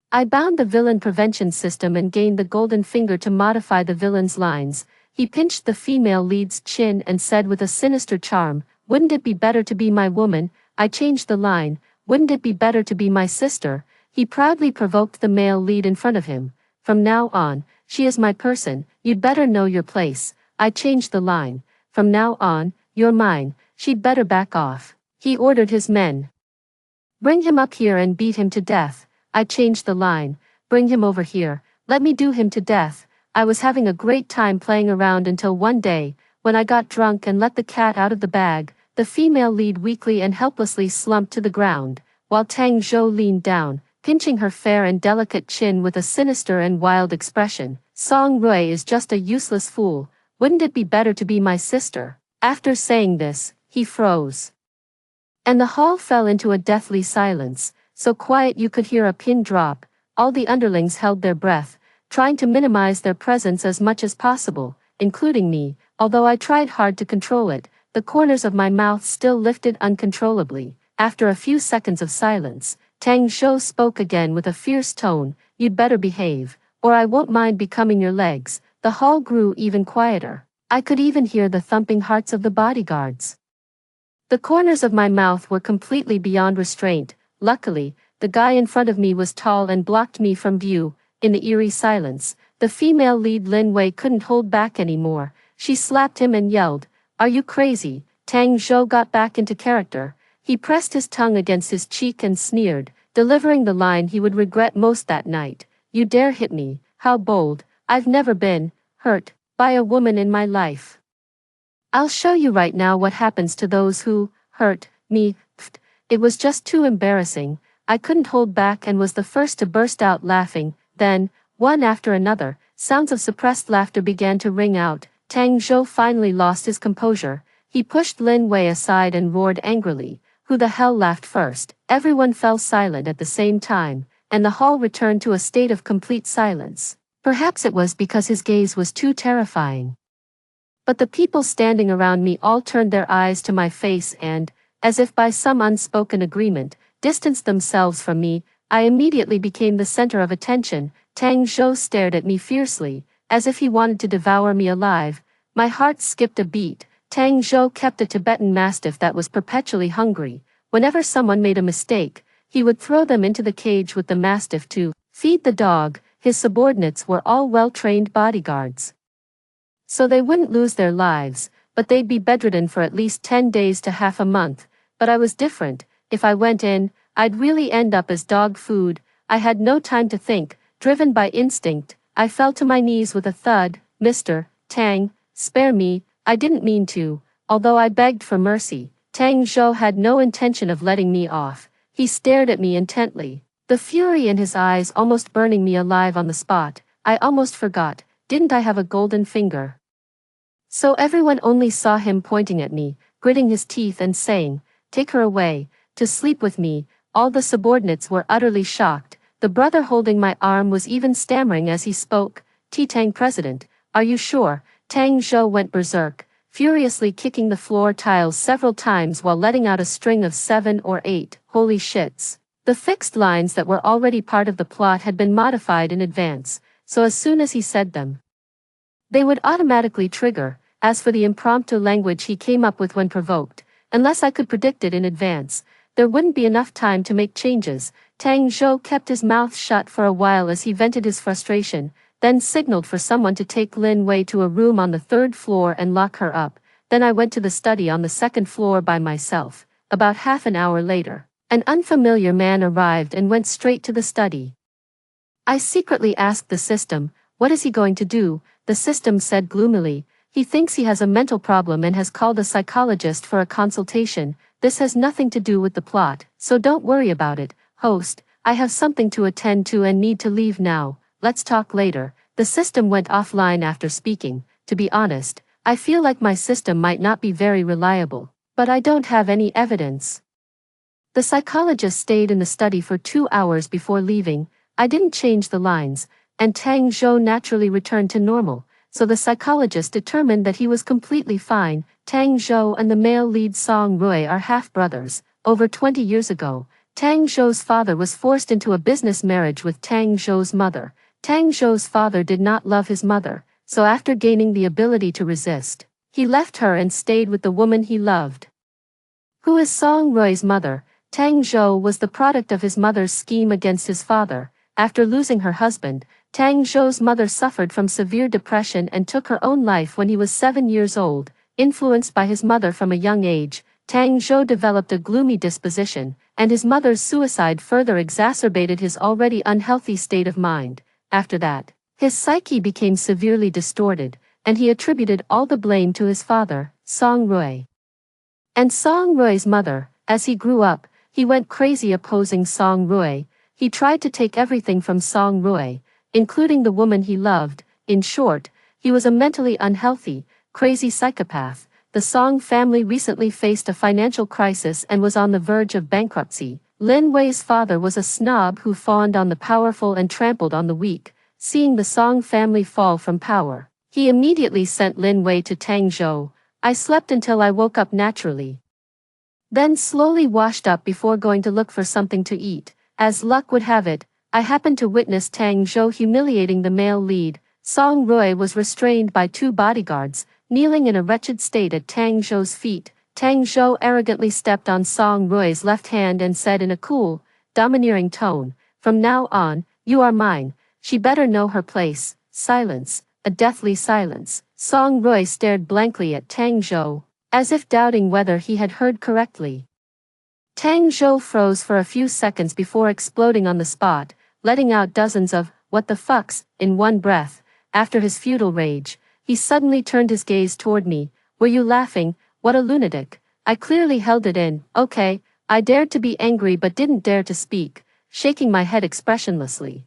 I bound the villain prevention system and gained the golden finger to modify the villain's lines. He pinched the female lead's chin and said with a sinister charm, "Wouldn't it be better to be my woman?" I changed the line, "Wouldn't it be better to be my sister?" He proudly provoked the male lead in front of him. "From now on, she is my person, you'd better know your place." I changed the line, "From now on, you're mine, she'd better back off." He ordered his men, "Bring him up here and beat him to death." I changed the line, "Bring him over here, let me do him to death." I was having a great time playing around until one day, when I got drunk and let the cat out of the bag. The female lead weakly and helplessly slumped to the ground, while Tang Zhou leaned down, pinching her fair and delicate chin with a sinister and wild expression. "Song Rui is just a useless fool. Wouldn't it be better to be my sister?" After saying this, he froze, and the hall fell into a deathly silence, so quiet you could hear a pin drop. All the underlings held their breath, trying to minimize their presence as much as possible, including me. Although I tried hard to control it, the corners of my mouth still lifted uncontrollably. After a few seconds of silence, Tang Zhou spoke again with a fierce tone, "You'd better behave, or I won't mind becoming your legs." The hall grew even quieter. I could even hear the thumping hearts of the bodyguards. The corners of my mouth were completely beyond restraint. Luckily, the guy in front of me was tall and blocked me from view. In the eerie silence, the female lead Lin Wei couldn't hold back anymore. She slapped him and yelled, "Are you crazy?" Tang Zhou got back into character. He pressed his tongue against his cheek and sneered, delivering the line he would regret most that night. "You dare hit me? How bold. I've never been hurt by a woman in my life. I'll show you right now what happens to those who hurt me." It was just too embarrassing. I couldn't hold back and was the first to burst out laughing. Then, one after another, sounds of suppressed laughter began to ring out. Tang Zhou finally lost his composure. He pushed Lin Wei aside and roared angrily, "Who the hell laughed first?" Everyone fell silent at the same time, and the hall returned to a state of complete silence. Perhaps it was because his gaze was too terrifying. But the people standing around me all turned their eyes to my face and, as if by some unspoken agreement, distanced themselves from me. I immediately became the center of attention. Tang Zhou stared at me fiercely, as if he wanted to devour me alive. My heart skipped a beat. Tang Zhou kept a Tibetan mastiff that was perpetually hungry. Whenever someone made a mistake, he would throw them into the cage with the mastiff to feed the dog. His subordinates were all well-trained bodyguards, so they wouldn't lose their lives, but they'd be bedridden for at least 10 days to half a month. But I was different. If I went in, I'd really end up as dog food. I had no time to think. Driven by instinct, I fell to my knees with a thud. "Mr. Tang, spare me, I didn't mean to." Although I begged for mercy, Tang Zhou had no intention of letting me off. He stared at me intently, the fury in his eyes almost burning me alive on the spot. I almost forgot, didn't I have a golden finger? So everyone only saw him pointing at me, gritting his teeth and saying, "Take her away, to sleep with me." All the subordinates were utterly shocked. The brother holding my arm was even stammering as he spoke. "Tang President, are you sure?" Tang Zhou went berserk, furiously kicking the floor tiles several times while letting out a string of 7 or 8 holy shits. The fixed lines that were already part of the plot had been modified in advance, so as soon as he said them, they would automatically trigger. As for the impromptu language he came up with when provoked, unless I could predict it in advance, there wouldn't be enough time to make changes. Tang Zhou kept his mouth shut for a while as he vented his frustration, then signaled for someone to take Lin Wei to a room on the 3rd floor and lock her up. Then I went to the study on the 2nd floor by myself. About half an hour later, an unfamiliar man arrived and went straight to the study. I secretly asked the system, "What is he going to do?" The system said gloomily, "He thinks he has a mental problem and has called a psychologist for a consultation. This has nothing to do with the plot, so don't worry about it." Host, I have something to attend to and need to leave now. Let's talk later. The system went offline after speaking. To be honest, I feel like my system might not be very reliable, but I don't have any evidence. The psychologist stayed in the study for 2 hours before leaving. I didn't change the lines, and Tang Zhou naturally returned to normal, so the psychologist determined that he was completely fine. Tang Zhou and the male lead Song Rui are half-brothers. Over 20 years ago, Tang Zhou's father was forced into a business marriage with Tang Zhou's mother. Tang Zhou's father did not love his mother, so after gaining the ability to resist, he left her and stayed with the woman he loved. Who is Song Rui's mother? Tang Zhou was the product of his mother's scheme against his father. After losing her husband, Tang Zhou's mother suffered from severe depression and took her own life when he was 7 years old. Influenced by his mother from a young age, Tang Zhou developed a gloomy disposition, and his mother's suicide further exacerbated his already unhealthy state of mind. After that, his psyche became severely distorted, and he attributed all the blame to his father, Song Rui. And Song Rui's mother. As he grew up, he went crazy opposing Song Rui. He tried to take everything from Song Rui, including the woman he loved. In short, he was a mentally unhealthy, crazy psychopath. The Song family recently faced a financial crisis and was on the verge of bankruptcy. Lin Wei's father was a snob who fawned on the powerful and trampled on the weak. Seeing the Song family fall from power, he immediately sent Lin Wei to Tang Zhou. I slept until I woke up naturally, then slowly washed up before going to look for something to eat. As luck would have it, I happened to witness Tang Zhou humiliating the male lead. Song Rui was restrained by 2 bodyguards, kneeling in a wretched state at Tang Zhou's feet. Tang Zhou arrogantly stepped on Song Rui's left hand and said in a cool, domineering tone, "From now on, you are mine." She better know her place. Silence, a deathly silence. Song Rui stared blankly at Tang Zhou, as if doubting whether he had heard correctly. Tang Zhou froze for a few seconds before exploding on the spot, letting out dozens of "what the fucks" in one breath. After his futile rage, he suddenly turned his gaze toward me. "Were you laughing? What a lunatic." I clearly held it in. Okay, I dared to be angry but didn't dare to speak, shaking my head expressionlessly.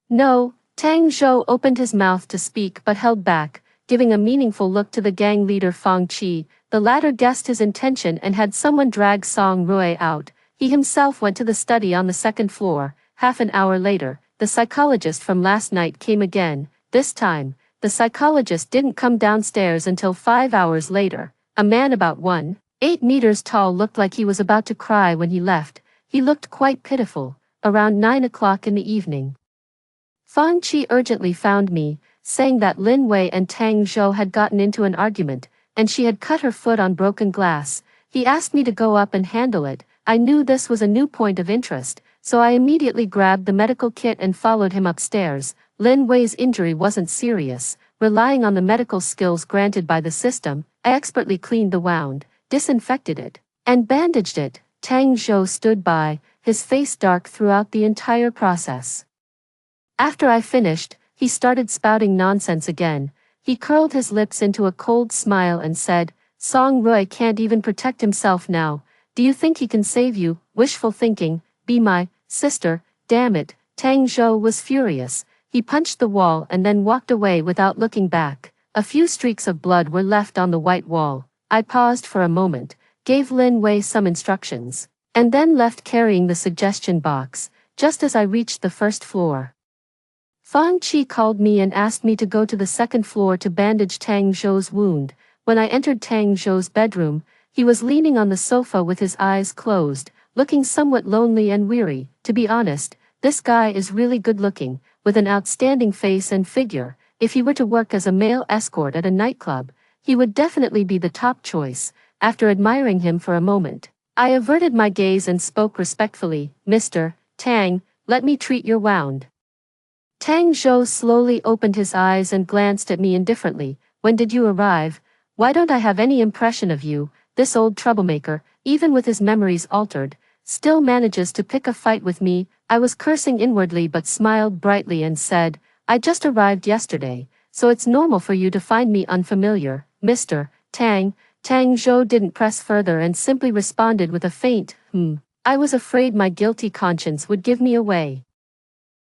"No." Tang Zhou opened his mouth to speak but held back, giving a meaningful look to the gang leader Fang Qi. The latter guessed his intention and had someone drag Song Rui out. He himself went to the study on the 2nd floor. Half an hour later, the psychologist from last night came again. This time, the psychologist didn't come downstairs until 5 hours later. A man about 1.8 meters tall looked like he was about to cry when he left. He looked quite pitiful. Around 9 o'clock in the evening, Fang Qi urgently found me, saying that Lin Wei and Tang Zhou had gotten into an argument, and she had cut her foot on broken glass. He asked me to go up and handle it. I knew this was a new point of interest, so I immediately grabbed the medical kit and followed him upstairs. Lin Wei's injury wasn't serious. Relying on the medical skills granted by the system, I expertly cleaned the wound, disinfected it, and bandaged it. Tang Zhou stood by, his face dark throughout the entire process. After I finished, he started spouting nonsense again. He curled his lips into a cold smile and said, "Song Rui can't even protect himself now. Do you think he can save you? Wishful thinking. Be my sister, damn it." Tang Zhou was furious. He punched the wall and then walked away without looking back. A few streaks of blood were left on the white wall. I paused for a moment, gave Lin Wei some instructions, and then left carrying the suggestion box. Just as I reached the 1st floor, Fang Qi called me and asked me to go to the 2nd floor to bandage Tang Zhou's wound. When I entered Tang Zhou's bedroom, he was leaning on the sofa with his eyes closed, looking somewhat lonely and weary. To be honest, this guy is really good looking, with an outstanding face and figure. If he were to work as a male escort at a nightclub, he would definitely be the top choice. After admiring him for a moment, I averted my gaze and spoke respectfully. "Mr. Tang, let me treat your wound." Tang Zhou slowly opened his eyes and glanced at me indifferently. "When did you arrive? Why don't I have any impression of you?" This old troublemaker, even with his memories altered, still manages to pick a fight with me. I was cursing inwardly but smiled brightly and said, "I just arrived yesterday, so it's normal for you to find me unfamiliar, Mr. Tang." Tang Zhou didn't press further and simply responded with a faint, I was afraid my guilty conscience would give me away,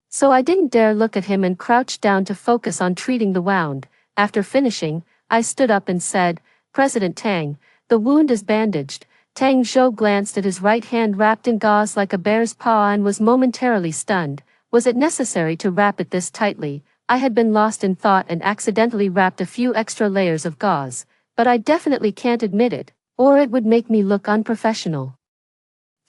so I didn't dare look at him and crouched down to focus on treating the wound. After finishing, I stood up and said, "President Tang, the wound is bandaged." Tang Zhou glanced at his right hand wrapped in gauze like a bear's paw and was momentarily stunned. Was it necessary to wrap it this tightly? I had been lost in thought and accidentally wrapped a few extra layers of gauze, but I definitely can't admit it, or it would make me look unprofessional.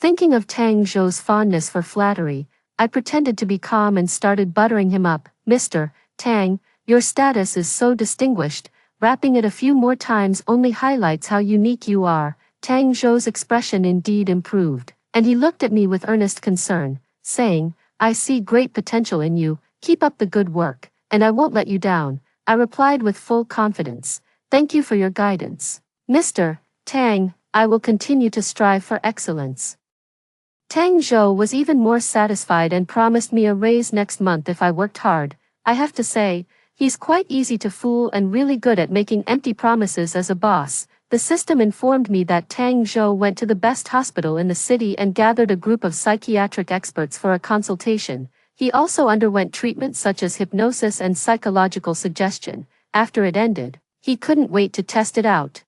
Thinking of Tang Zhou's fondness for flattery, I pretended to be calm and started buttering him up. Mr. Tang, your status is so distinguished, rapping it a few more times only highlights how unique you are. Tang Zhou's expression indeed improved, and he looked at me with earnest concern, saying, I see great potential in you, keep up the good work, and I won't let you down. I replied with full confidence, thank you for your guidance. Mr. Tang, I will continue to strive for excellence. Tang Zhou was even more satisfied and promised me a raise next month if I worked hard. I have to say, he's quite easy to fool and really good at making empty promises as a boss. The system informed me that Tang Zhou went to the best hospital in the city and gathered a group of psychiatric experts for a consultation. He also underwent treatment such as hypnosis and psychological suggestion. After it ended, he couldn't wait to test it out.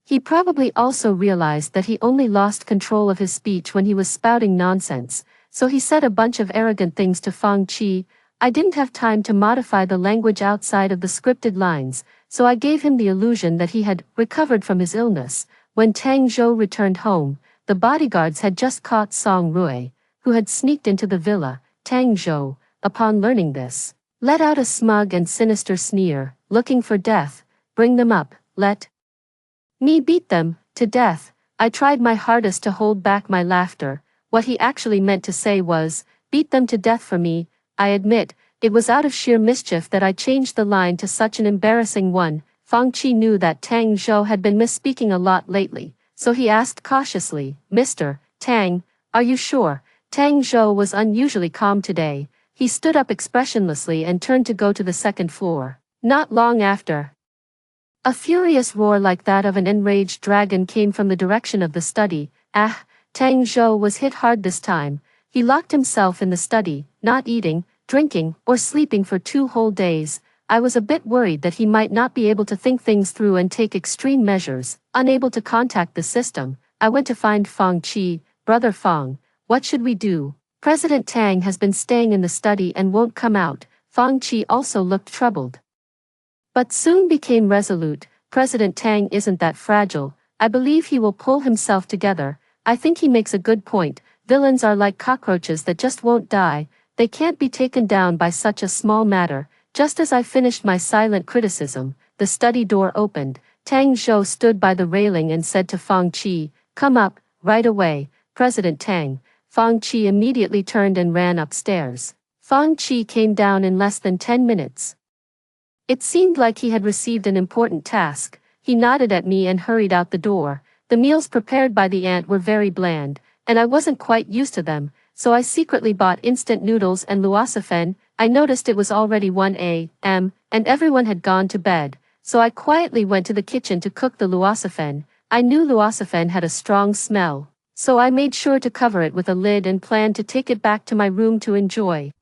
He probably also realized that he only lost control of his speech when he was spouting nonsense, so he said a bunch of arrogant things to Fang Qi. I didn't have time to modify the language outside of the scripted lines, so I gave him the illusion that he had recovered from his illness. When Tang Zhou returned home, the bodyguards had just caught Song Rui, who had sneaked into the villa. Tang Zhou, upon learning this, let out a smug and sinister sneer, looking for death. Bring them up, let me beat them to death. I tried my hardest to hold back my laughter. What he actually meant to say was, beat them to death for me. I admit, it was out of sheer mischief that I changed the line to such an embarrassing one. Fang Qi knew that Tang Zhou had been misspeaking a lot lately, so he asked cautiously, Mr. Tang, are you sure? Tang Zhou was unusually calm today. He stood up expressionlessly and turned to go to the second floor. Not long after, a furious roar like that of an enraged dragon came from the direction of the study. Tang Zhou was hit hard this time. He locked himself in the study, not eating, drinking, or sleeping for 2 whole days. I was a bit worried that he might not be able to think things through and take extreme measures. Unable to contact the system, I went to find Fang Qi. Brother Fang, what should we do? President Tang has been staying in the study and won't come out. Fang Qi also looked troubled, but soon became resolute. President Tang isn't that fragile. I believe he will pull himself together. I think he makes a good point. Villains are like cockroaches that just won't die. They can't be taken down by such a small matter. Just as I finished my silent criticism, the study door opened. Tang Zhou stood by the railing and said to Fang Qi, come up, right away, President Tang. Fang Qi immediately turned and ran upstairs. Fang Qi came down in less than 10 minutes. It seemed like he had received an important task. He nodded at me and hurried out the door. The meals prepared by the aunt were very bland, and I wasn't quite used to them, so I secretly bought instant noodles and luosafen. I noticed it was already 1 a.m., and everyone had gone to bed, so I quietly went to the kitchen to cook the luosafen. I knew luosafen had a strong smell, so I made sure to cover it with a lid and planned to take it back to my room to enjoy.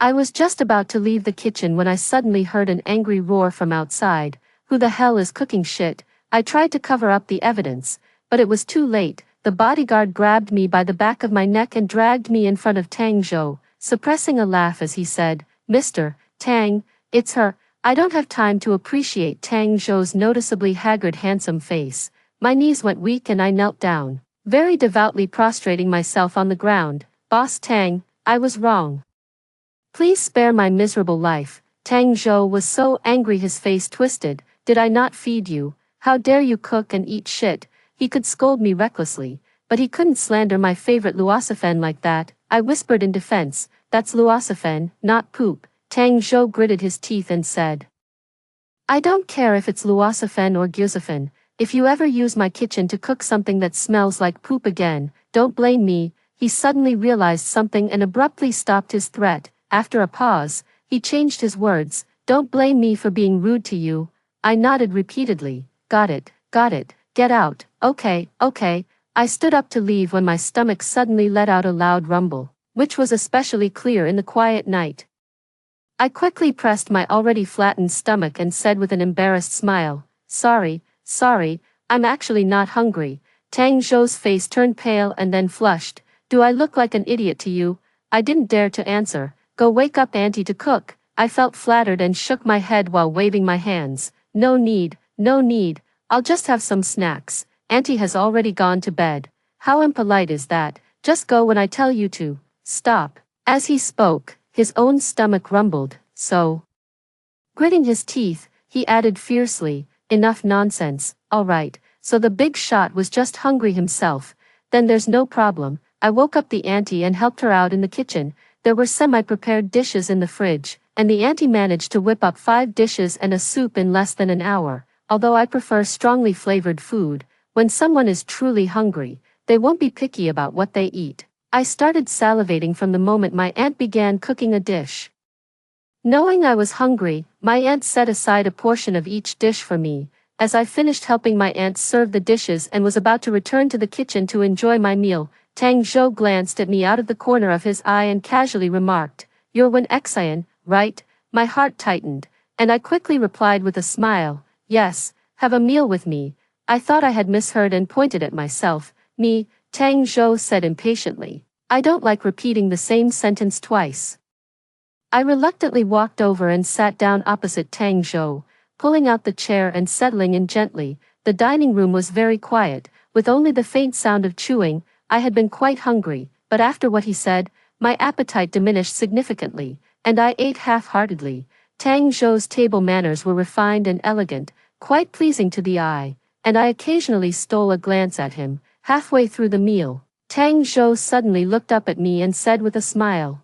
I was just about to leave the kitchen when I suddenly heard an angry roar from outside. Who the hell is cooking shit? I tried to cover up the evidence, but it was too late. The bodyguard grabbed me by the back of my neck and dragged me in front of Tang Zhou, suppressing a laugh as he said, Mr. Tang, it's her. I don't have time to appreciate Tang Zhou's noticeably haggard handsome face. My knees went weak and I knelt down, very devoutly prostrating myself on the ground. Boss Tang, I was wrong. Please spare my miserable life. Tang Zhou was so angry his face twisted. Did I not feed you? How dare you cook and eat shit? He could scold me recklessly, but he couldn't slander my favorite luosafen like that. I whispered in defense, that's luosafen, not poop. Tang Zhou gritted his teeth and said, I don't care if it's luosafen or gyusafen. If you ever use my kitchen to cook something that smells like poop again, don't blame me. He suddenly realized something and abruptly stopped his threat. After a pause, he changed his words, don't blame me for being rude to you. I nodded repeatedly, got it, get out, okay. I stood up to leave when my stomach suddenly let out a loud rumble, which was especially clear in the quiet night. I quickly pressed my already flattened stomach and said with an embarrassed smile, sorry, I'm actually not hungry. Tang Zhou's face turned pale and then flushed. Do I look like an idiot to you? I didn't dare to answer. Go wake up Auntie to cook. I felt flattered and shook my head while waving my hands. No need. I'll just have some snacks. Auntie has already gone to bed. how impolite is that? Just go when I tell you to. Stop. As he spoke, his own stomach rumbled, so. Gritting his teeth, he added fiercely, enough nonsense, all right, so the big shot was just hungry himself. Then there's no problem. I woke up the auntie and helped her out in the kitchen. There were semi-prepared dishes in the fridge, and the auntie managed to whip up 5 dishes and a soup in less than an hour. Although I prefer strongly flavored food, when someone is truly hungry, they won't be picky about what they eat. I started salivating from the moment my aunt began cooking a dish. Knowing I was hungry, my aunt set aside a portion of each dish for me. As I finished helping my aunt serve the dishes and was about to return to the kitchen to enjoy my meal, Tang Zhou glanced at me out of the corner of his eye and casually remarked, "You're Wen Xian, right?" My heart tightened, and I quickly replied with a smile, "Yes, have a meal with me." I thought I had misheard and pointed at myself. "Me," Tang Zhou said impatiently. "I don't like repeating the same sentence twice." I reluctantly walked over and sat down opposite Tang Zhou, pulling out the chair and settling in gently. The dining room was very quiet, with only the faint sound of chewing. I had been quite hungry, but after what he said, my appetite diminished significantly, and I ate half-heartedly. Tang Zhou's table manners were refined and elegant, quite pleasing to the eye, and I occasionally stole a glance at him. Halfway through the meal, Tang Zhou suddenly looked up at me and said with a smile,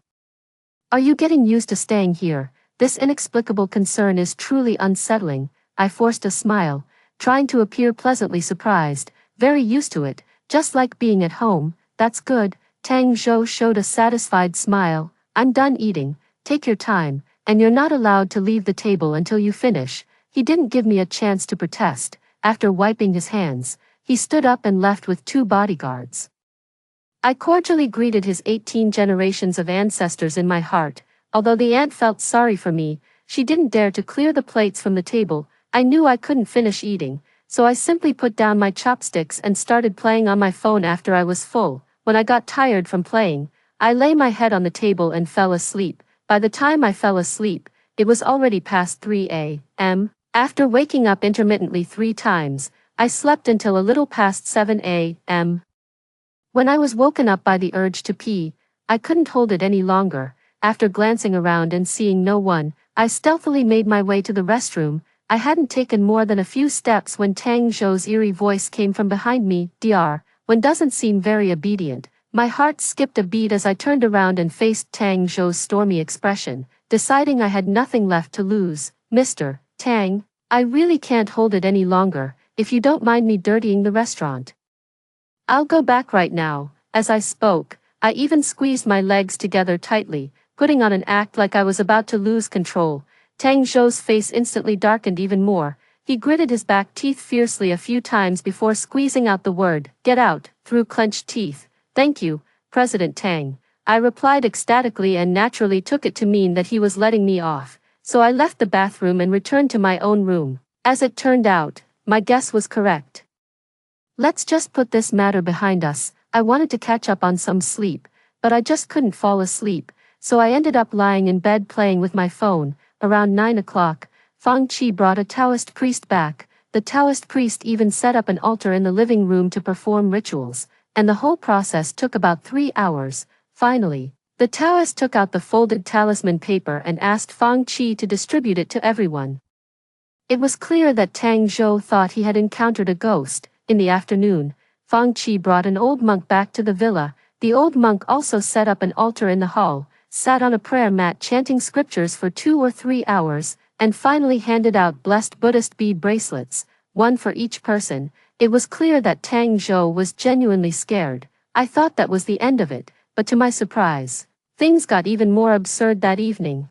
"Are you getting used to staying here? This inexplicable concern is truly unsettling." I forced a smile, trying to appear pleasantly surprised. "Very used to it, just like being at home." "That's good." Tang Zhou showed a satisfied smile. "I'm done eating. Take your time, and you're not allowed to leave the table until you finish." He didn't give me a chance to protest. After wiping his hands, he stood up and left with 2 bodyguards. I cordially greeted his 18 generations of ancestors in my heart. Although the aunt felt sorry for me, she didn't dare to clear the plates from the table. I knew I couldn't finish eating, so I simply put down my chopsticks and started playing on my phone after I was full. When I got tired from playing, I lay my head on the table and fell asleep. By the time I fell asleep, it was already past 3 a.m. After waking up intermittently 3 times, I slept until a little past 7 a.m. When I was woken up by the urge to pee, I couldn't hold it any longer. After glancing around and seeing no one, I stealthily made my way to the restroom. I hadn't taken more than a few steps when Tang Zhou's eerie voice came from behind me. "Dr. Wen doesn't seem very obedient." My heart skipped a beat as I turned around and faced Tang Zhou's stormy expression, deciding I had nothing left to lose. "Mr. Tang, I really can't hold it any longer, if you don't mind me dirtying the restaurant. I'll go back right now." As I spoke, I even squeezed my legs together tightly, putting on an act like I was about to lose control. Tang Zhou's face instantly darkened even more. He gritted his back teeth fiercely a few times before squeezing out the word, "Get out," through clenched teeth. "Thank you, President Tang." I replied ecstatically and naturally took it to mean that he was letting me off, so I left the bathroom and returned to my own room. As it turned out, my guess was correct. Let's just put this matter behind us. I wanted to catch up on some sleep, but I just couldn't fall asleep, so I ended up lying in bed playing with my phone. Around 9 o'clock, Fang Qi brought a Taoist priest back. The Taoist priest even set up an altar in the living room to perform rituals, and the whole process took about 3 hours. Finally, the Taoist took out the folded talisman paper and asked Fang Qi to distribute it to everyone. It was clear that Tang Zhou thought he had encountered a ghost. In the afternoon, Fang Qi brought an old monk back to the villa. The old monk also set up an altar in the hall, sat on a prayer mat chanting scriptures for 2 or 3 hours, and finally handed out blessed Buddhist bead bracelets, 1 for each person. It was clear that Tang Zhou was genuinely scared. I thought that was the end of it, but to my surprise, things got even more absurd that evening.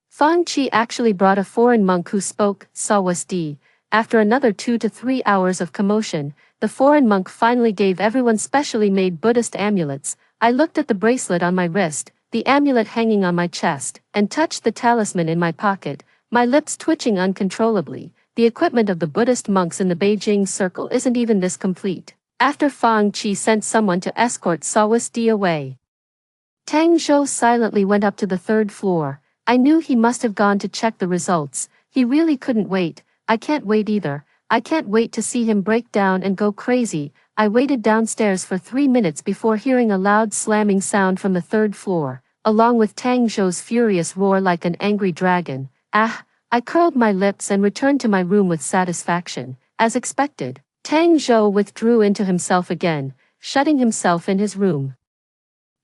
Fang Qi actually brought a foreign monk who spoke Suicide. After another 2 to 3 hours of commotion, the foreign monk finally gave everyone specially made Buddhist amulets. I looked at the bracelet on my wrist, the amulet hanging on my chest, and touched the talisman in my pocket, my lips twitching uncontrollably. The equipment of the Buddhist monks in the Beijing circle isn't even this complete. After Fang Qi sent someone to escort Suicide away, Tang Zhou silently went up to the 3rd floor. I knew he must have gone to check the results. He really couldn't wait. I can't wait either. I can't wait to see him break down and go crazy. I waited downstairs for 3 minutes before hearing a loud slamming sound from the third floor, along with Tang Zhou's furious roar like an angry dragon. Ah! I curled my lips and returned to my room with satisfaction. As expected, Tang Zhou withdrew into himself again, shutting himself in his room,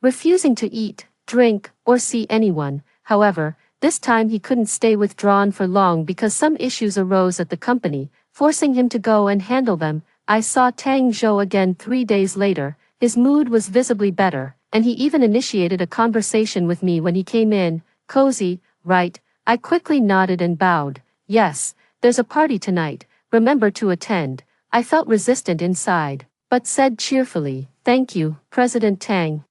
refusing to eat, drink, or see anyone. However, this time he couldn't stay withdrawn for long because some issues arose at the company, forcing him to go and handle them. I saw Tang Zhou again 3 days later. His mood was visibly better, and he even initiated a conversation with me when he came in. Cozy, right? I quickly nodded and bowed. Yes, there's a party tonight, remember to attend. I felt resistant inside, but said cheerfully, thank you, President Tang.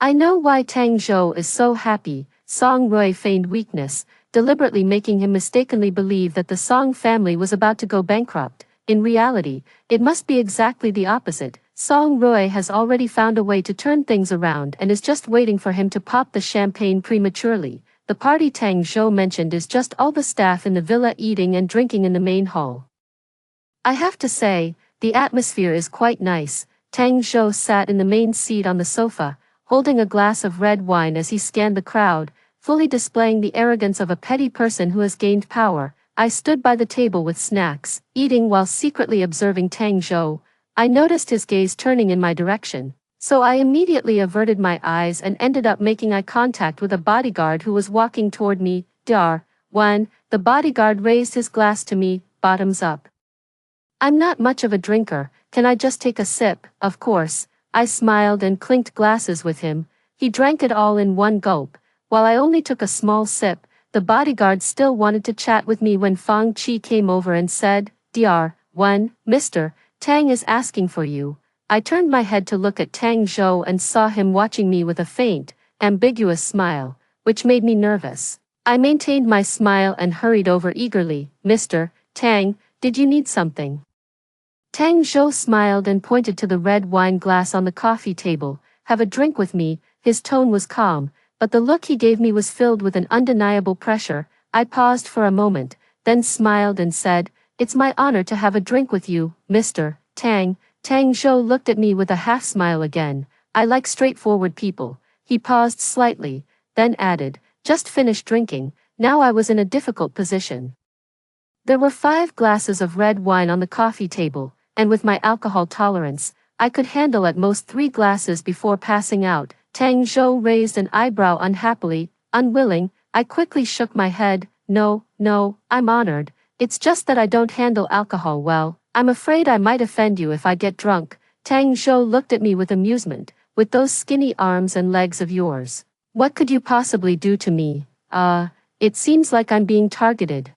I know why Tang Zhou is so happy. Song Rui feigned weakness, deliberately making him mistakenly believe that the Song family was about to go bankrupt. In reality, it must be exactly the opposite. Song Rui has already found a way to turn things around and is just waiting for him to pop the champagne prematurely. The party Tang Zhou mentioned is just all the staff in the villa eating and drinking in the main hall. I have to say, the atmosphere is quite nice. Tang Zhou sat in the main seat on the sofa, holding a glass of red wine as he scanned the crowd, fully displaying the arrogance of a petty person who has gained power. I stood by the table with snacks, eating while secretly observing Tang Zhou. I noticed his gaze turning in my direction, so I immediately averted my eyes and ended up making eye contact with a bodyguard who was walking toward me. One, the bodyguard raised his glass to me, bottoms up. I'm not much of a drinker, can I just take a sip? Of course. I smiled and clinked glasses with him. He drank it all in one gulp. While I only took a small sip, the bodyguard still wanted to chat with me when Fang Qi came over and said, One, Mr. Tang is asking for you. I turned my head to look at Tang Zhou and saw him watching me with a faint, ambiguous smile, which made me nervous. I maintained my smile and hurried over eagerly. Mr. Tang, did you need something? Tang Zhou smiled and pointed to the red wine glass on the coffee table. Have a drink with me. His tone was calm, but the look he gave me was filled with an undeniable pressure. I paused for a moment, then smiled and said, It's my honor to have a drink with you, Mr. Tang. Tang Zhou looked at me with a half-smile again. I like straightforward people. He paused slightly, then added, Just finished drinking. Now I was in a difficult position. There were 5 glasses of red wine on the coffee table, and with my alcohol tolerance, I could handle at most 3 glasses before passing out. Tang Zhou raised an eyebrow unhappily, unwilling. I quickly shook my head. No, I'm honored. It's just that I don't handle alcohol well. I'm afraid I might offend you if I get drunk. Tang Zhou looked at me with amusement. With those skinny arms and legs of yours, what could you possibly do to me? It seems like I'm being targeted.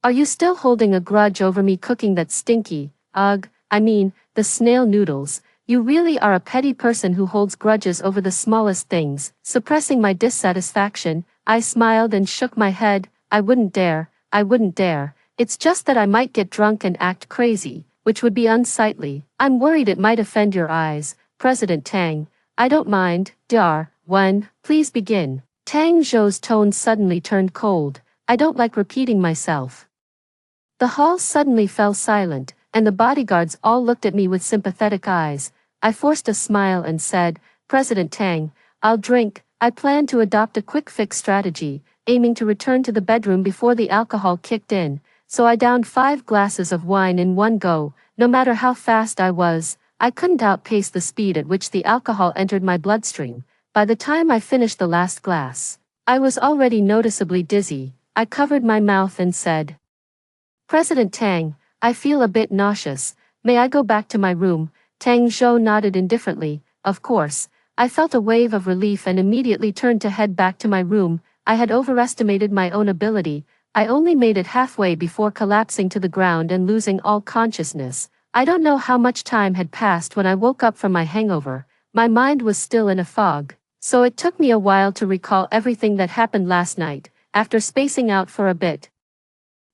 Are you still holding a grudge over me cooking that stinky, the snail noodles? You really are a petty person who holds grudges over the smallest things. Suppressing my dissatisfaction, I smiled and shook my head. I wouldn't dare. It's just that I might get drunk and act crazy, which would be unsightly. I'm worried it might offend your eyes, President Tang. I don't mind. One, please begin. Tang Zhou's tone suddenly turned cold. I don't like repeating myself. The hall suddenly fell silent, and the bodyguards all looked at me with sympathetic eyes. I forced a smile and said, President Tang, I'll drink. I plan to adopt a quick fix strategy, aiming to return to the bedroom before the alcohol kicked in, so I downed 5 glasses of wine in one go. No matter how fast I was, I couldn't outpace the speed at which the alcohol entered my bloodstream. By the time I finished the last glass, I was already noticeably dizzy. I covered my mouth and said, President Tang, I feel a bit nauseous. May I go back to my room? Tang Zhou nodded indifferently. Of course. I felt a wave of relief and immediately turned to head back to my room. I had overestimated my own ability. I only made it halfway before collapsing to the ground and losing all consciousness. I don't know how much time had passed when I woke up from my hangover. My mind was still in a fog, so it took me a while to recall everything that happened last night. After spacing out for a bit,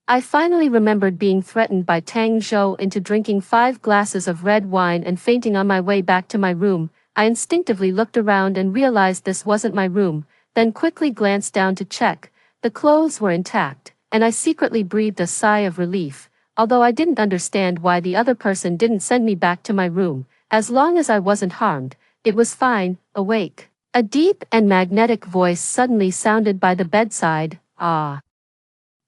I finally remembered being threatened by Tang Zhou into drinking 5 glasses of red wine and fainting on my way back to my room. I instinctively looked around and realized this wasn't my room, then quickly glanced down to check. The clothes were intact, and I secretly breathed a sigh of relief. although I didn't understand why the other person didn't send me back to my room. As long as I wasn't harmed, it was fine. Awake. A deep and magnetic voice suddenly sounded by the bedside. Ah.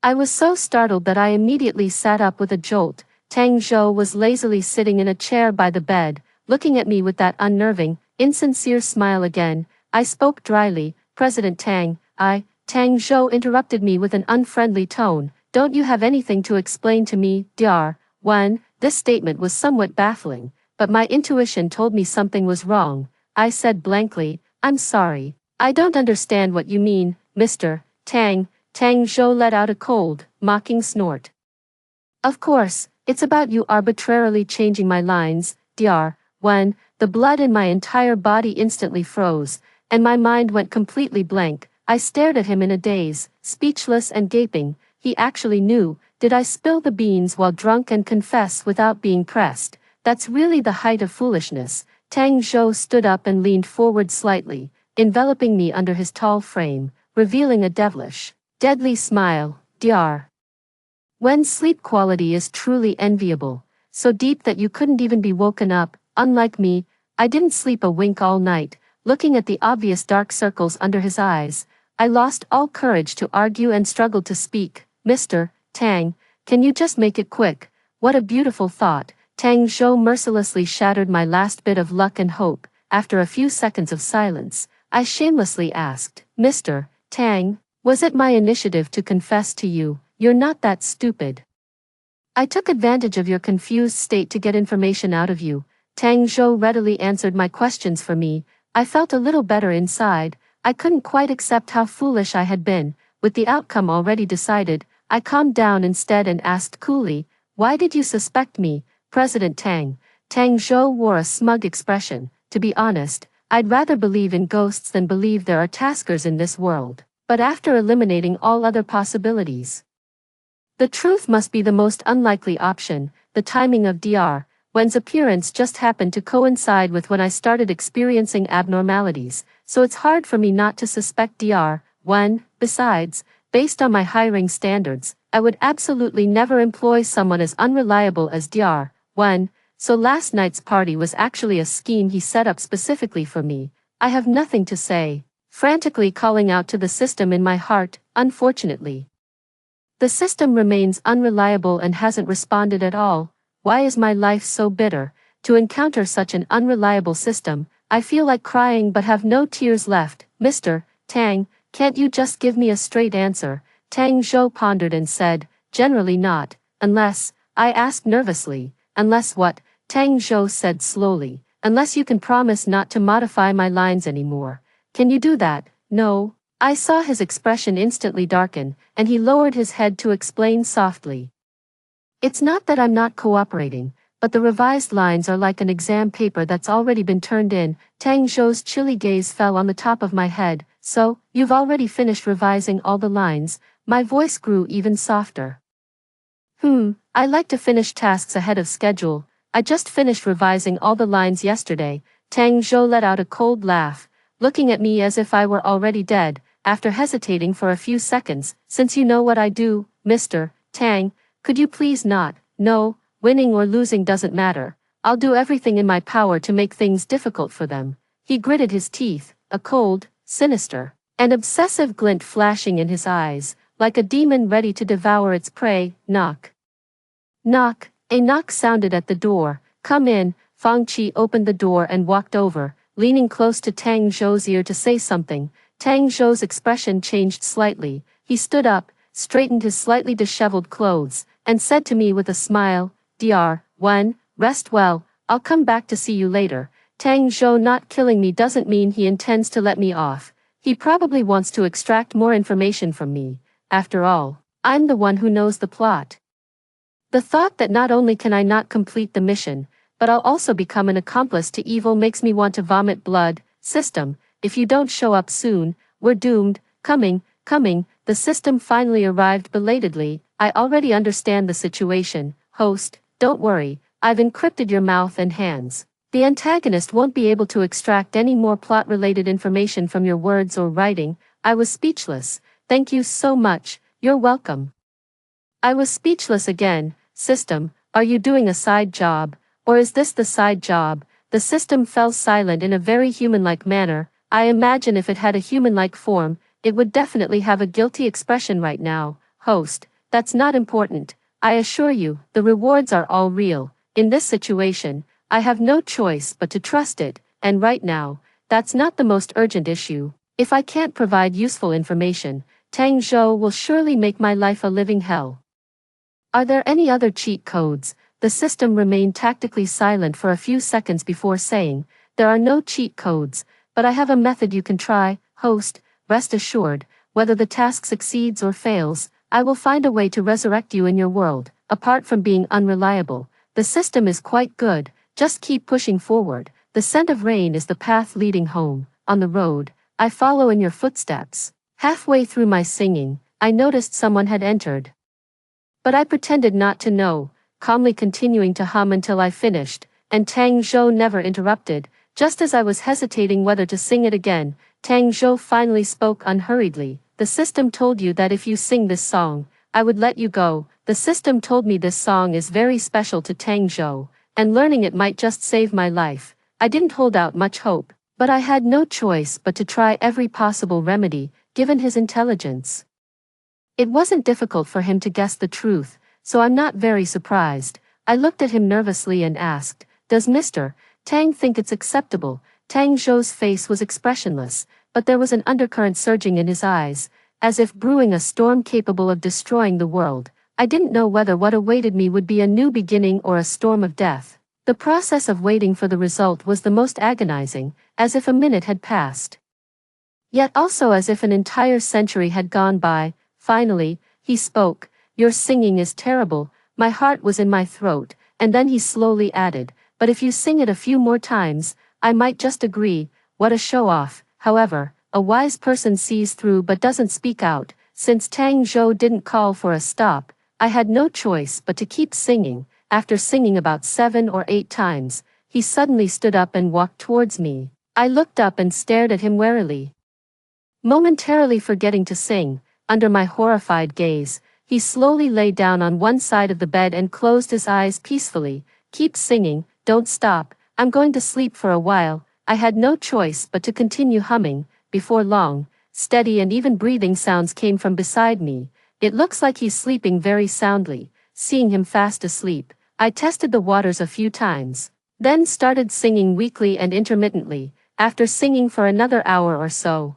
I was so startled that I immediately sat up with a jolt. Tang Zhou was lazily sitting in a chair by the bed, looking at me with that unnerving, insincere smile again. I spoke dryly. President Tang, Tang Zhou interrupted me with an unfriendly tone. Don't you have anything to explain to me, Dr. 1? This statement was somewhat baffling, but my intuition told me something was wrong. I said blankly, I'm sorry. I don't understand what you mean, Mr. Tang. Tang Zhou let out a cold, mocking snort. Of course, it's about you arbitrarily changing my lines, Dr. 1. The blood in my entire body instantly froze, and my mind went completely blank. I stared at him in a daze, speechless and gaping. He actually knew. Did I spill the beans while drunk and confess without being pressed? That's really the height of foolishness. Tang Zhou stood up and leaned forward slightly, enveloping me under his tall frame, revealing a devilish, deadly smile. Dr. When sleep quality is truly enviable, so deep that you couldn't even be woken up. Unlike me, I didn't sleep a wink all night. Looking at the obvious dark circles under his eyes, I lost all courage to argue and struggled to speak. Mr. Tang, can you just make it quick? What a beautiful thought. Tang Zhou mercilessly shattered my last bit of luck and hope. After a few seconds of silence, I shamelessly asked, Mr. Tang, was it my initiative to confess to you? You're not that stupid. I took advantage of your confused state to get information out of you. Tang Zhou readily answered my questions for me. I felt a little better inside. I couldn't quite accept how foolish I had been. With the outcome already decided, I calmed down instead and asked coolly, why did you suspect me, President Tang? Tang Zhou wore a smug expression. To be honest, I'd rather believe in ghosts than believe there are taskers in this world. But after eliminating all other possibilities, the truth must be the most unlikely option. The timing of Dr. Wen's appearance just happened to coincide with when I started experiencing abnormalities, so it's hard for me not to suspect Dr. Wen. Besides, based on my hiring standards, I would absolutely never employ someone as unreliable as Dr. Wen, so last night's party was actually a scheme he set up specifically for me. I have nothing to say. Frantically calling out to the system in my heart, unfortunately, the system remains unreliable and hasn't responded at all. Why is my life so bitter? To encounter such an unreliable system, I feel like crying but have no tears left. Mr. Tang, can't you just give me a straight answer? Tang Zhou pondered and said, generally not, unless, I asked nervously, unless what? Tang Zhou said slowly, unless you can promise not to modify my lines anymore. Can you do that? No. I saw his expression instantly darken, and he lowered his head to explain softly. It's not that I'm not cooperating, but the revised lines are like an exam paper that's already been turned in. Tang Zhou's chilly gaze fell on the top of my head. So, you've already finished revising all the lines? My voice grew even softer. I like to finish tasks ahead of schedule. I just finished revising all the lines yesterday. Tang Zhou let out a cold laugh, looking at me as if I were already dead. After hesitating for a few seconds, since you know what I do, Mr. Tang, could you please not? No, winning or losing doesn't matter. I'll do everything in my power to make things difficult for them. He gritted his teeth, a cold, sinister, and obsessive glint flashing in his eyes, like a demon ready to devour its prey. Knock. Knock. A knock sounded at the door. Come in. Fang Qi opened the door and walked over, leaning close to Tang Zhou's ear to say something. Tang Zhou's expression changed slightly. He stood up, straightened his slightly disheveled clothes, and said to me with a smile, Dr. Wen, rest well, I'll come back to see you later. Tang Zhou not killing me doesn't mean he intends to let me off. He probably wants to extract more information from me. After all, I'm the one who knows the plot. The thought that not only can I not complete the mission, but I'll also become an accomplice to evil makes me want to vomit blood. System, if you don't show up soon, we're doomed. Coming. The system finally arrived belatedly. I already understand the situation. Host, don't worry, I've encrypted your mouth and hands. The antagonist won't be able to extract any more plot-related information from your words or writing. I was speechless. Thank you so much. You're welcome. I was speechless again. System, are you doing a side job? Or is this the side job? The system fell silent in a very human-like manner. I imagine if it had a human-like form, it would definitely have a guilty expression right now. Host, that's not important. I assure you, the rewards are all real. In this situation, I have no choice but to trust it, and right now, that's not the most urgent issue. If I can't provide useful information, Tang Zhou will surely make my life a living hell. Are there any other cheat codes? The system remained tactically silent for a few seconds before saying, there are no cheat codes, but I have a method you can try. Host, rest assured, whether the task succeeds or fails, I will find a way to resurrect you in your world. Apart from being unreliable, the system is quite good, just keep pushing forward. The scent of rain is the path leading home. On the road, I follow in your footsteps. Halfway through my singing, I noticed someone had entered. But I pretended not to know, calmly continuing to hum until I finished, and Tang Zhou never interrupted. Just as I was hesitating whether to sing it again, Tang Zhou finally spoke unhurriedly. The system told you that if you sing this song, I would let you go. The system told me this song is very special to Tang Zhou, and learning it might just save my life. I didn't hold out much hope, but I had no choice but to try every possible remedy, given his intelligence. It wasn't difficult for him to guess the truth, so I'm not very surprised. I looked at him nervously and asked, does Mr. Tang think it's acceptable? Tang Zhou's face was expressionless, but there was an undercurrent surging in his eyes, as if brewing a storm capable of destroying the world. I didn't know whether what awaited me would be a new beginning or a storm of death. The process of waiting for the result was the most agonizing, as if a minute had passed. Yet also as if an entire century had gone by. Finally, he spoke, your singing is terrible. My heart was in my throat, and then he slowly added, but if you sing it a few more times, I might just agree. What a show-off. However, a wise person sees through but doesn't speak out. Since Tang Zhou didn't call for a stop, I had no choice but to keep singing. After singing about 7 or 8 times, he suddenly stood up and walked towards me. I looked up and stared at him warily. Momentarily forgetting to sing, under my horrified gaze, he slowly lay down on one side of the bed and closed his eyes peacefully. Keep singing, don't stop, I'm going to sleep for a while. I had no choice but to continue humming. Before long, steady and even breathing sounds came from beside me. It looks like he's sleeping very soundly. Seeing him fast asleep, I tested the waters a few times, then started singing weakly and intermittently. After singing for another hour or so,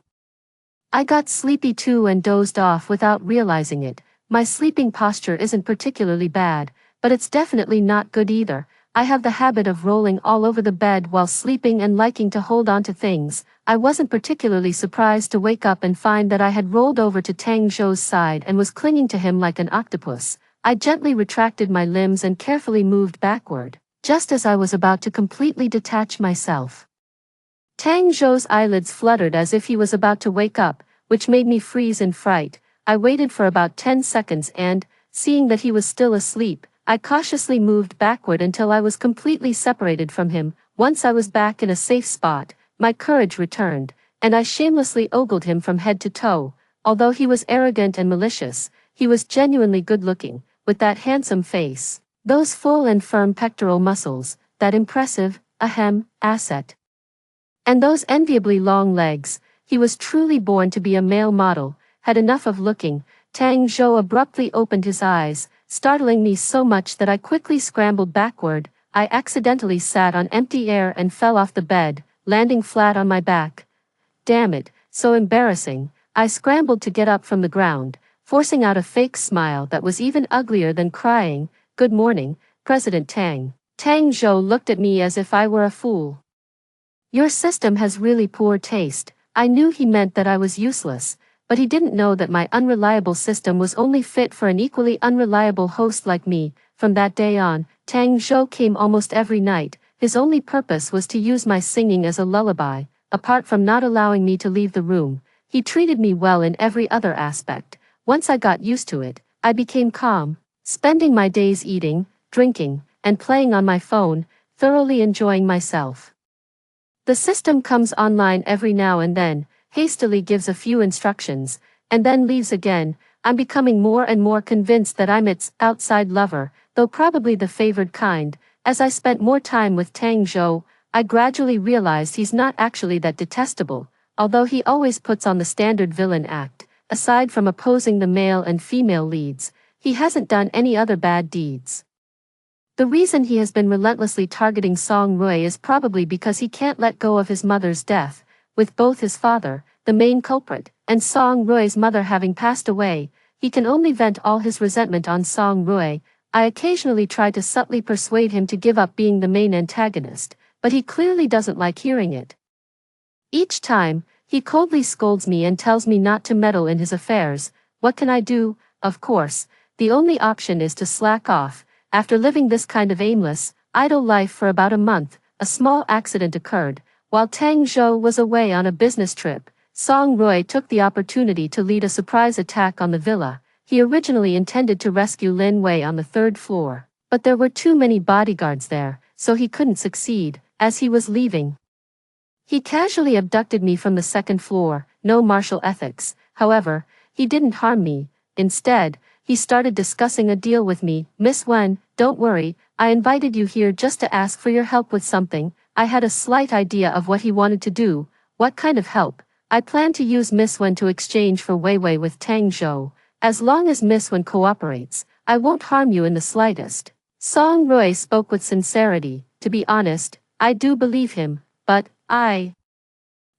I got sleepy too and dozed off without realizing it. My sleeping posture isn't particularly bad, but it's definitely not good either. I have the habit of rolling all over the bed while sleeping and liking to hold on to things. I wasn't particularly surprised to wake up and find that I had rolled over to Tang Zhou's side and was clinging to him like an octopus. I gently retracted my limbs and carefully moved backward, just as I was about to completely detach myself. Tang Zhou's eyelids fluttered as if he was about to wake up, which made me freeze in fright. I waited for about 10 seconds and, seeing that he was still asleep, I cautiously moved backward until I was completely separated from him. Once I was back in a safe spot, my courage returned, and I shamelessly ogled him from head to toe. Although he was arrogant and malicious, he was genuinely good-looking, with that handsome face, those full and firm pectoral muscles, that impressive, asset, and those enviably long legs. He was truly born to be a male model. Had enough of looking, Tang Zhou abruptly opened his eyes, startling me so much that I quickly scrambled backward. I accidentally sat on empty air and fell off the bed, landing flat on my back. Damn it, so embarrassing. I scrambled to get up from the ground, forcing out a fake smile that was even uglier than crying. Good morning, President Tang. Tang Zhou looked at me as if I were a fool. Your system has really poor taste. I knew he meant that I was useless, but he didn't know that my unreliable system was only fit for an equally unreliable host like me. From that day on, Tang Zhou came almost every night. His only purpose was to use my singing as a lullaby. Apart from not allowing me to leave the room, he treated me well in every other aspect. Once I got used to it, I became calm, spending my days eating, drinking, and playing on my phone, thoroughly enjoying myself. The system comes online every now and then, hastily gives a few instructions, and then leaves again. I'm becoming more and more convinced that I'm its outside lover. though probably the favored kind. As I spent more time with Tang Zhou, I gradually realized he's not actually that detestable, although he always puts on the standard villain act. Aside from opposing the male and female leads, he hasn't done any other bad deeds. The reason he has been relentlessly targeting Song Rui is probably because he can't let go of his mother's death, with both his father, the main culprit, and Song Rui's mother having passed away. He can only vent all his resentment on Song Rui. I occasionally try to subtly persuade him to give up being the main antagonist, but he clearly doesn't like hearing it. Each time, he coldly scolds me and tells me not to meddle in his affairs. What can I do? Of course, the only option is to slack off. After living this kind of aimless, idle life for about a month, a small accident occurred. While Tang Zhou was away on a business trip, Song Rui took the opportunity to lead a surprise attack on the villa. He originally intended to rescue Lin Wei on the 3rd floor, but there were too many bodyguards there, so he couldn't succeed. As he was leaving, he casually abducted me from the 2nd floor. No martial ethics. However, he didn't harm me. Instead, he started discussing a deal with me. Miss Wen, don't worry, I invited you here just to ask for your help with something. I had a slight idea of what he wanted to do. What kind of help? I plan to use Miss Wen to exchange for Wei Wei with Tang Zhou. As long as Miss Wen cooperates, I won't harm you in the slightest. Song Rui spoke with sincerity. To be honest, I do believe him, but I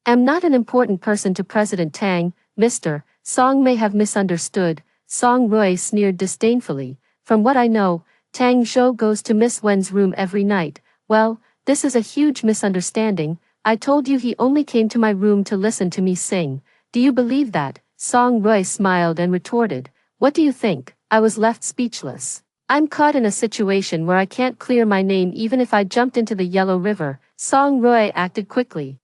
am not an important person to President Tang. Mr. Song may have misunderstood. Song Rui sneered disdainfully. From what I know, Tang Zhou goes to Miss Wen's room every night. Well, this is a huge misunderstanding. I told you he only came to my room to listen to me sing. Do you believe that? Song Rui smiled and retorted. What do you think? I was left speechless. I'm caught in a situation where I can't clear my name even if I jumped into the Yellow River. Song Rui acted quickly,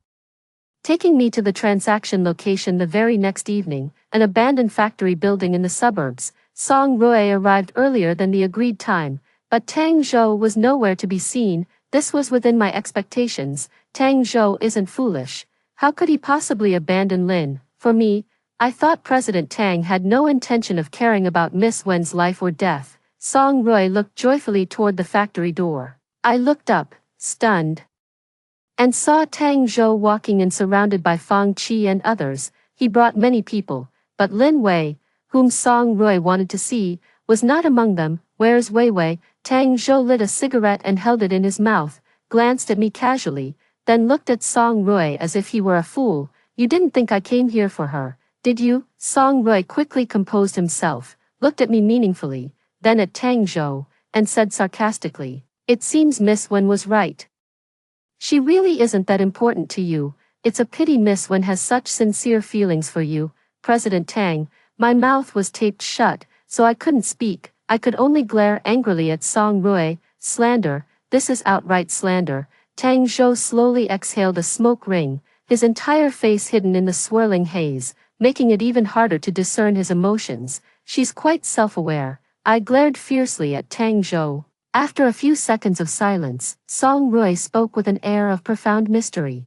taking me to the transaction location the very next evening, an abandoned factory building in the suburbs. Song Rui arrived earlier than the agreed time, but Tang Zhou was nowhere to be seen. This was within my expectations. Tang Zhou isn't foolish. How could he possibly abandon Lin? For me, I thought President Tang had no intention of caring about Miss Wen's life or death. Song Rui looked joyfully toward the factory door. I looked up, stunned, and saw Tang Zhou walking in surrounded by Fang Qi and others. He brought many people, but Lin Wei, whom Song Rui wanted to see, was not among them. Where's Wei Wei? Tang Zhou lit a cigarette and held it in his mouth, glanced at me casually, then looked at Song Rui as if he were a fool. You didn't think I came here for her, did you? Song Rui quickly composed himself, looked at me meaningfully, then at Tang Zhou, and said sarcastically, it seems Miss Wen was right. She really isn't that important to you. It's a pity Miss Wen has such sincere feelings for you. President Tang, my mouth was taped shut, so I couldn't speak. I could only glare angrily at Song Rui. Slander, this is outright slander. Tang Zhou slowly exhaled a smoke ring, his entire face hidden in the swirling haze, making it even harder to discern his emotions. She's quite self-aware. I glared fiercely at Tang Zhou. After a few seconds of silence, Song Rui spoke with an air of profound mystery.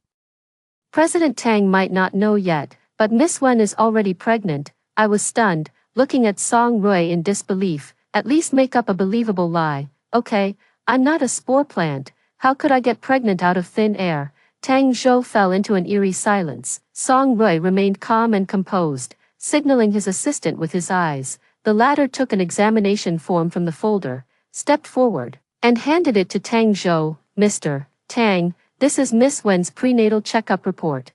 President Tang might not know yet, but Miss Wen is already pregnant. I was stunned, looking at Song Rui in disbelief. At least make up a believable lie. Okay, I'm not a spore plant. How could I get pregnant out of thin air? Tang Zhou fell into an eerie silence. Song Rui remained calm and composed, signaling his assistant with his eyes. The latter took an examination form from the folder, stepped forward, and handed it to Tang Zhou. Mr. Tang, this is Miss Wen's prenatal checkup report.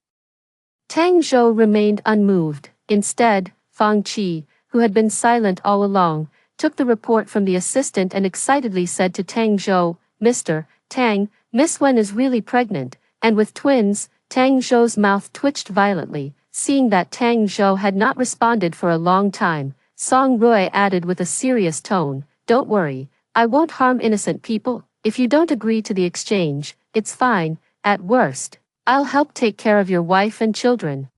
Tang Zhou remained unmoved. Instead, Fang Qi, who had been silent all along, took the report from the assistant and excitedly said to Tang Zhou, Mr. Tang, Miss Wen is really pregnant, and with twins. Tang Zhou's mouth twitched violently. Seeing that Tang Zhou had not responded for a long time, Song Rui added with a serious tone, don't worry, I won't harm innocent people. If you don't agree to the exchange, it's fine. At worst, I'll help take care of your wife and children.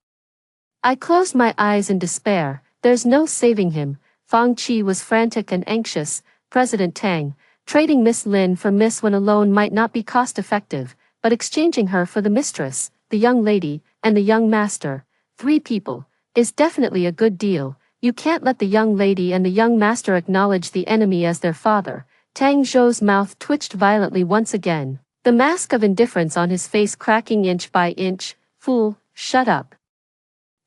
I closed my eyes in despair. There's no saving him. Fang Qi was frantic and anxious. President Tang, trading Miss Lin for Miss Wen alone might not be cost-effective, but exchanging her for the mistress, the young lady, and the young master, 3 people, is definitely a good deal. You can't let the young lady and the young master acknowledge the enemy as their father. Tang Zhou's mouth twitched violently once again, the mask of indifference on his face cracking inch by inch. Fool, shut up.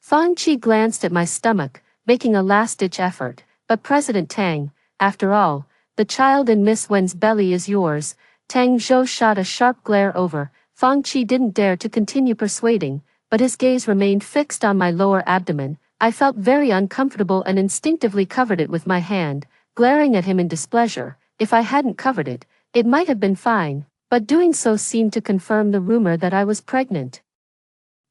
Fang Qi glanced at my stomach, making a last-ditch effort. But President Tang, after all, the child in Miss Wen's belly is yours. Tang Zhou shot a sharp glare over. Fang Qi didn't dare to continue persuading, but his gaze remained fixed on my lower abdomen. I felt very uncomfortable and instinctively covered it with my hand, glaring at him in displeasure. If I hadn't covered it, it might have been fine, but doing so seemed to confirm the rumor that I was pregnant.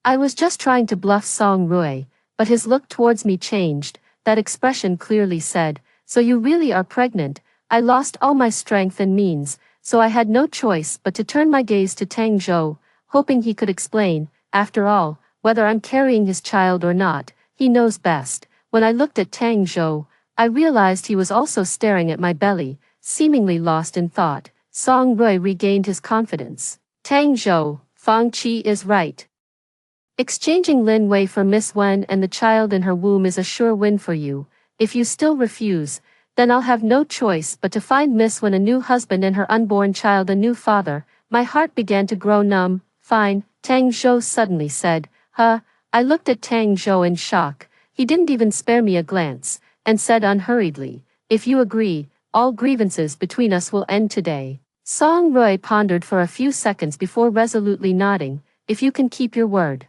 I was just trying to bluff Song Rui, but his look towards me changed. That expression clearly said, "So you really are pregnant." I lost all my strength and means, so I had no choice but to turn my gaze to Tang Zhou, hoping he could explain. After all, whether I'm carrying his child or not, he knows best. When I looked at Tang Zhou, I realized he was also staring at my belly, seemingly lost in thought. Song Rui regained his confidence. "Tang Zhou, Fang Qi is right. Exchanging Lin Wei for Miss Wen and the child in her womb is a sure win for you. If you still refuse, then I'll have no choice but to find Miss Wen a new husband and her unborn child a new father." My heart began to grow numb. "Fine," Tang Zhou suddenly said. "Huh?" I looked at Tang Zhou in shock. He didn't even spare me a glance, and said unhurriedly, "If you agree, all grievances between us will end today." Song Rui pondered for a few seconds before resolutely nodding. "If you can keep your word,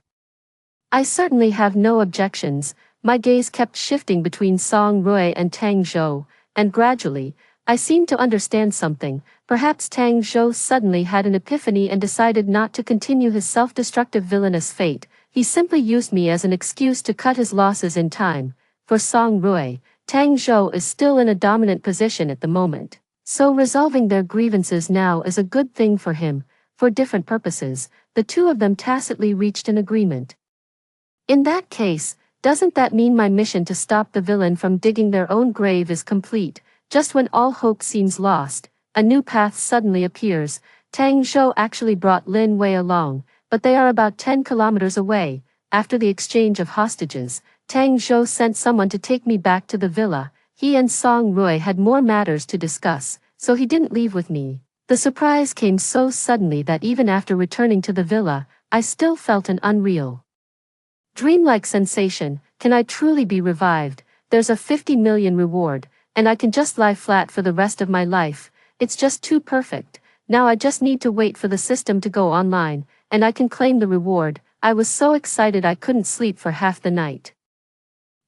I certainly have no objections." My gaze kept shifting between Song Rui and Tang Zhou, and gradually, I seemed to understand something. Perhaps Tang Zhou suddenly had an epiphany and decided not to continue his self-destructive villainous fate. He simply used me as an excuse to cut his losses in time. For Song Rui, Tang Zhou is still in a dominant position at the moment, so resolving their grievances now is a good thing for him. For different purposes, the two of them tacitly reached an agreement. In that case, doesn't that mean my mission to stop the villain from digging their own grave is complete? Just when all hope seems lost, a new path suddenly appears. Tang Zhou actually brought Lin Wei along, but they are about 10 kilometers away. After the exchange of hostages, Tang Zhou sent someone to take me back to the villa. He and Song Rui had more matters to discuss, so he didn't leave with me. The surprise came so suddenly that even after returning to the villa, I still felt an unreal, dreamlike sensation. Can I truly be revived? There's a 50 million reward, and I can just lie flat for the rest of my life. It's just too perfect. Now I just need to wait for the system to go online, and I can claim the reward. I was so excited I couldn't sleep for half the night.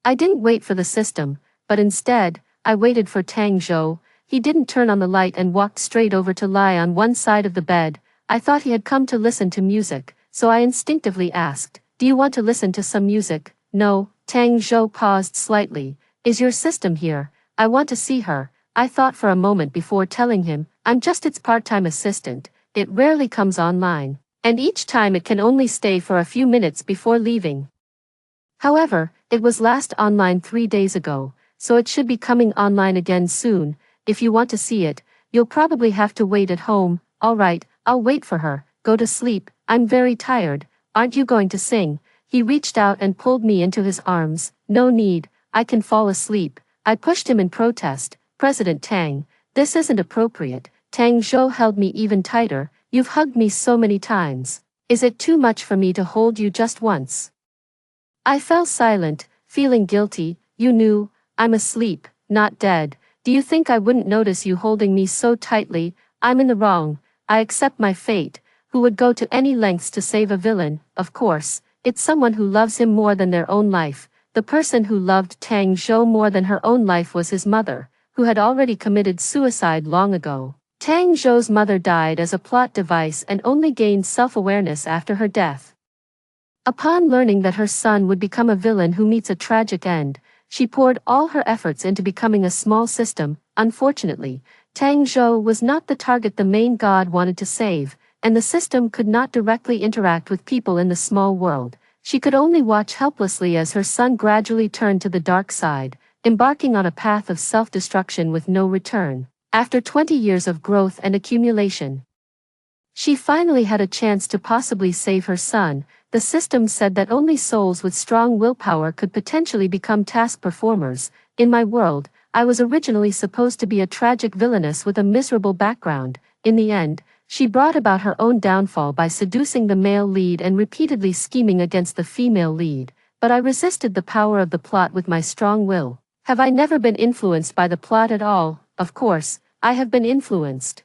I didn't wait for the system, but instead, I waited for Tang Zhou. He didn't turn on the light and walked straight over to lie on one side of the bed. I thought he had come to listen to music, so I instinctively asked, "Do you want to listen to some music?" "No." Tang Zhou paused slightly. "Is your system here? I want to see her." I thought for a moment before telling him, "I'm just its part-time assistant. It rarely comes online, and each time it can only stay for a few minutes before leaving. However, it was last online 3 days ago, so it should be coming online again soon. If you want to see it, you'll probably have to wait at home." "All right, I'll wait for her. Go to sleep. I'm very tired." "Aren't you going to sing?" He reached out and pulled me into his arms. "No need, I can fall asleep." I pushed him in protest. "President Tang, this isn't appropriate." Tang Zhou held me even tighter. "You've hugged me so many times. Is it too much for me to hold you just once?" I fell silent, feeling guilty. "You knew, I'm asleep, not dead. Do you think I wouldn't notice you holding me so tightly?" "I'm in the wrong. I accept my fate." Who would go to any lengths to save a villain? Of course, it's someone who loves him more than their own life. The person who loved Tang Zhou more than her own life was his mother, who had already committed suicide long ago. Tang Zhou's mother died as a plot device and only gained self-awareness after her death. Upon learning that her son would become a villain who meets a tragic end, she poured all her efforts into becoming a small system. Unfortunately, Tang Zhou was not the target the main god wanted to save, and the system could not directly interact with people in the small world. She could only watch helplessly as her son gradually turned to the dark side, embarking on a path of self-destruction with no return. After 20 years of growth and accumulation, she finally had a chance to possibly save her son. The system said that only souls with strong willpower could potentially become task performers. In my world, I was originally supposed to be a tragic villainess with a miserable background. In the end, she brought about her own downfall by seducing the male lead and repeatedly scheming against the female lead, but I resisted the power of the plot with my strong will. Have I never been influenced by the plot at all? Of course, I have been influenced.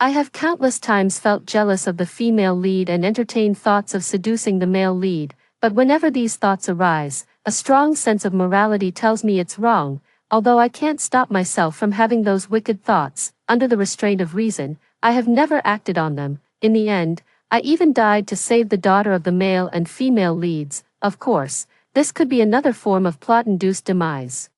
I have countless times felt jealous of the female lead and entertained thoughts of seducing the male lead, but whenever these thoughts arise, a strong sense of morality tells me it's wrong. Although I can't stop myself from having those wicked thoughts, under the restraint of reason, I have never acted on them. In the end, I even died to save the daughter of the male and female leads. Of course, this could be another form of plot-induced demise.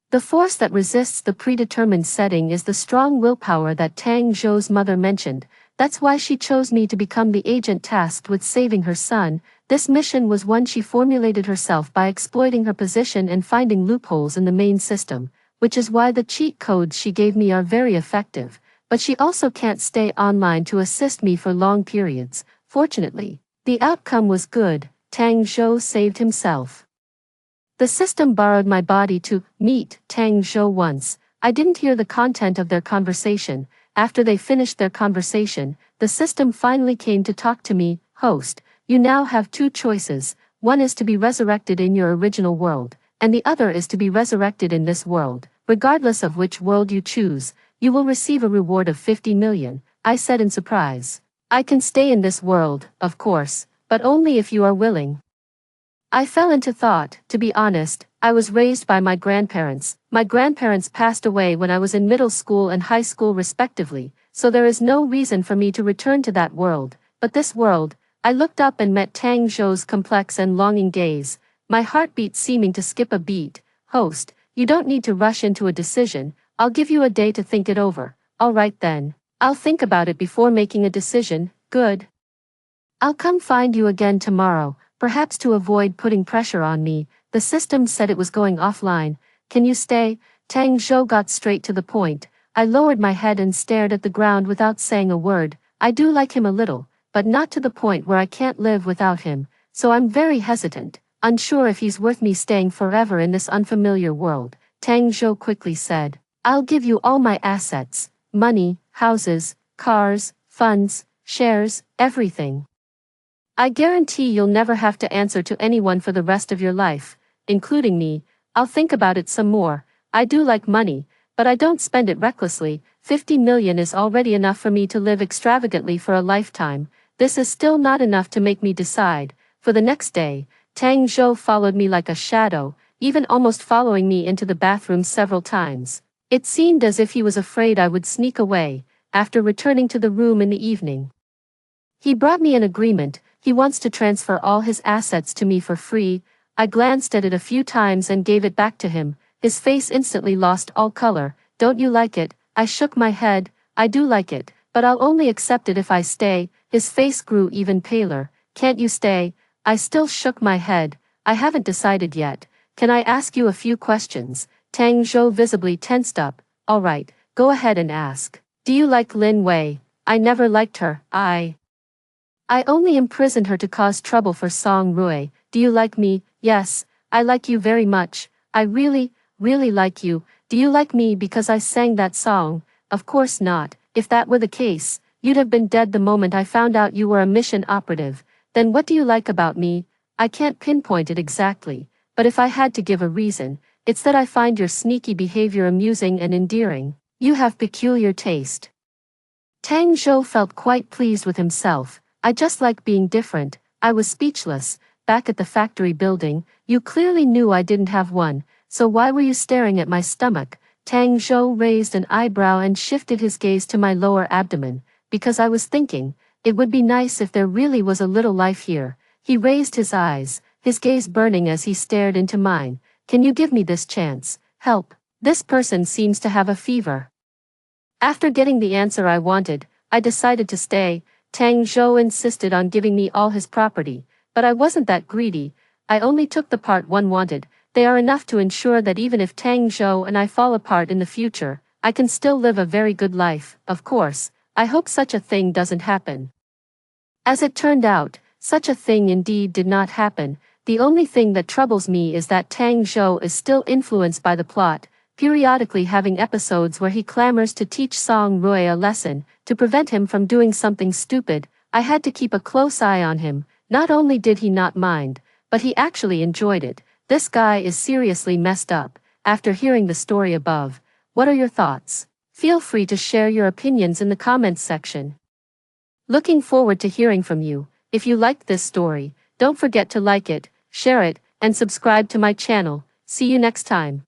The force that resists the predetermined setting is the strong willpower that Tang Zhou's mother mentioned. That's why she chose me to become the agent tasked with saving her son. This mission was one she formulated herself by exploiting her position and finding loopholes in the main system, which is why the cheat codes she gave me are very effective. But she also can't stay online to assist me for long periods. Fortunately, the outcome was good. Tang Zhou saved himself. The system borrowed my body to meet Tang Zhou once. I didn't hear the content of their conversation. After they finished their conversation, the system finally came to talk to me. Host, you now have two choices. One is to be resurrected in your original world, and the other is to be resurrected in this world. Regardless of which world you choose, you will receive a reward of 50 million, I said in surprise. I can stay in this world, of course, but only if you are willing. I fell into thought. To be honest, I was raised by my grandparents. My grandparents passed away when I was in middle school and high school respectively, so there is no reason for me to return to that world. But this world, I looked up and met Tang Zhou's complex and longing gaze, my heartbeat seeming to skip a beat. Host, you don't need to rush into a decision. I'll give you a day to think it over. All right then. I'll think about it before making a decision. Good. I'll come find you again tomorrow. Perhaps to avoid putting pressure on me, the system said it was going offline. Can you stay? Tang Zhou got straight to the point. I lowered my head and stared at the ground without saying a word. I do like him a little, but not to the point where I can't live without him, so I'm very hesitant, unsure if he's worth me staying forever in this unfamiliar world. Tang Zhou quickly said, I'll give you all my assets, money, houses, cars, funds, shares, everything. I guarantee you'll never have to answer to anyone for the rest of your life, including me. I'll think about it some more. I do like money, but I don't spend it recklessly. 50 million is already enough for me to live extravagantly for a lifetime. This is still not enough to make me decide. For the next day, Tang Zhou followed me like a shadow, even almost following me into the bathroom several times. It seemed as if he was afraid I would sneak away, after returning to the room in the evening. He brought me an agreement. He wants to transfer all his assets to me for free. I glanced at it a few times and gave it back to him. His face instantly lost all color. Don't you like it? I shook my head. I do like it, but I'll only accept it if I stay. His face grew even paler. Can't you stay? I still shook my head. I haven't decided yet. Can I ask you a few questions? Tang Zhou visibly tensed up. All right, go ahead and ask. Do you like Lin Wei? I never liked her. I only imprisoned her to cause trouble for Song Rui. Do you like me? Yes, I like you very much. I really, really like you. Do you like me because I sang that song? Of course not. If that were the case, you'd have been dead the moment I found out you were a mission operative. Then what do you like about me? I can't pinpoint it exactly, but if I had to give a reason, it's that I find your sneaky behavior amusing and endearing. You have peculiar taste. Tang Zhou felt quite pleased with himself. I just like being different. I was speechless. Back at the factory building, you clearly knew I didn't have one, so why were you staring at my stomach? Tang Zhou raised an eyebrow and shifted his gaze to my lower abdomen, because I was thinking, it would be nice if there really was a little life here. He raised his eyes, his gaze burning as he stared into mine. Can you give me this chance? Help. This person seems to have a fever. After getting the answer I wanted, I decided to stay. Tang Zhou insisted on giving me all his property, but I wasn't that greedy. I only took the part one wanted. They are enough to ensure that even if Tang Zhou and I fall apart in the future, I can still live a very good life. Of course, I hope such a thing doesn't happen. As it turned out, such a thing indeed did not happen. The only thing that troubles me is that Tang Zhou is still influenced by the plot. periodically having episodes where he clamors to teach Song Roy a lesson, to prevent him from doing something stupid. I had to keep a close eye on him. Not only did he not mind, but he actually enjoyed it. This guy is seriously messed up. After hearing the story above, what are your thoughts? Feel free to share your opinions in the comments section. Looking forward to hearing from you. If you liked this story, don't forget to like it, share it, and subscribe to my channel. See you next time.